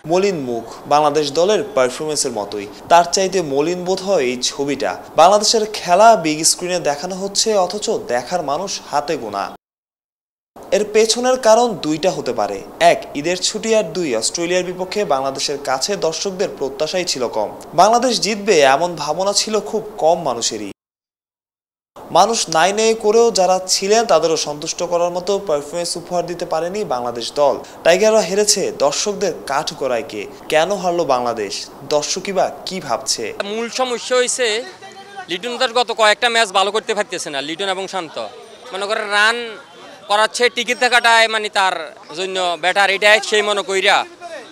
মলিন মুখ, বাংলাদেশ দলের পারফরমেন্সের মতোই, তার চাইতে মলিন বোধ হয় এই ছবিটা। বাংলাদেশের খেলা বিগ স্ক্রিনে দেখানো হচ্ছে, অথচ দেখার মানুষ হাতে গোনা। এর পেছনের কারণ দুইটা হতে পারে। এক, ঈদের ছুটি, আর দুই, অস্ট্রেলিয়ার বিপক্ষে বাংলাদেশের কাছে দর্শকদের প্রত্যাশাই ছিল কম। বাংলাদেশ জিতবে এমন ভাবনা ছিল খুব কম মানুষেরই। মানুষ নাই নেই করেও যারা ছিলেন তাদেরও সন্তুষ্ট করার মতো পারফরমেন্স উপহার দিতে পারেনি বাংলাদেশ দল। টাইগাররা হেরেছে দর্শকদের কাঠগড়ায়। কেন হারলো বাংলাদেশ? দর্শকই বা কি ভাবছে? মূল সমস্যা হয়েছে লিটন দাস গত কয়েকটা ম্যাচ ভালো করতে পারতেছে না। লিটন এবং শান্ত মনে করে রান করাচ্ছে, টিকিট থাকাটায় মানে তার জন্য ব্যাটার এটাই সেই মনে কইরা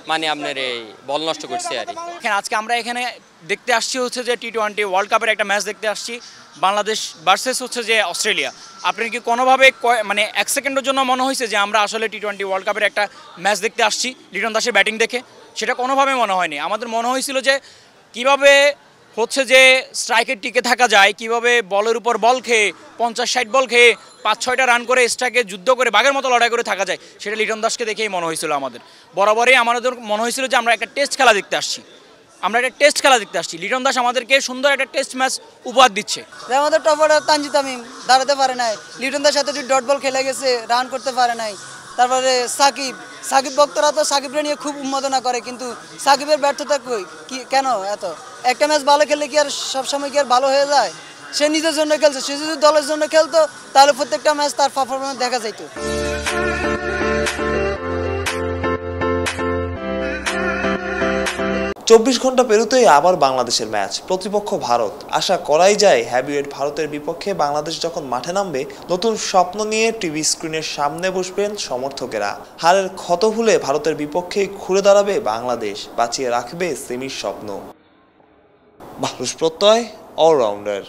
মানে আপনার এই বল নষ্ট করছে আর কি। আজকে আমরা এখানে দেখতে আসছি হচ্ছে যে টি-20 ওয়ার্ল্ড কাপের একটা ম্যাচ দেখতে আসছি, বাংলাদেশ ভার্সেস হচ্ছে যে অস্ট্রেলিয়া। আপনি কি কোনোভাবে মানে এক সেকেন্ডের জন্য মনে হয়েছে যে আমরা আসলে টি-20 ওয়ার্ল্ড কাপের একটা ম্যাচ দেখতে আসছি লিটন দাসের ব্যাটিং দেখে? সেটা কোনোভাবে মনে হয়নি। আমাদের মনে হয়েছিল যে কিভাবে হচ্ছে যে স্ট্রাইকের টিকে থাকা যায়, কিভাবে বলের উপর বল খেয়ে 50-60 বল খেয়ে 5-6টা রান করে স্ট্রাইকে যুদ্ধ করে বাঘের মতো লড়াই করে থাকা যায়, সেটা লিটন দাসকে দেখেই মনে হয়েছিল। আমাদের বরাবরই আমাদের মনে হয়েছিল যে আমরা একটা টেস্ট খেলা দেখতে আসছি, লিটন দাস আমাদেরকে সুন্দর একটা টেস্ট ম্যাচ উপহার দিচ্ছে। আমাদের টপ অর্ডার তানজিদ তামিম দাঁড়াতে পারে নাই, লিটন দাস সাথে ডট বল খেলে গেছে, রান করতে পারে নাই। তারপরে সাকিব ভক্তরা তো সাকিবরে নিয়ে খুব উন্মাদনা করে, কিন্তু সাকিবের ব্যর্থতা কই কি কেন এত? একটা ম্যাচ ভালো খেললে কি আর সবসময় কি আর ভালো হয়ে যায়? সে নিজের জন্য খেলছে, সে যদি দলের জন্য খেলতো তাহলে প্রত্যেকটা ম্যাচ তার পারফরমেন্স দেখা যেত। 24 ঘন্টা পেরোতেই আবার বাংলাদেশের ম্যাচ, প্রতিপক্ষ ভারত। আশা করাই যায় হেভিওয়েট ভারতের বিপক্ষে বাংলাদেশ যখন মাঠে নামবে, নতুন স্বপ্ন নিয়ে টিভি স্ক্রিনের সামনে বসবেন সমর্থকেরা। হারের ক্ষত ভুলে ভারতের বিপক্ষে ঘুরে দাঁড়াবে বাংলাদেশ, বাঁচিয়ে রাখবে সেমির স্বপ্ন। ভারুষ প্রত্যয়, অলরাউন্ডার।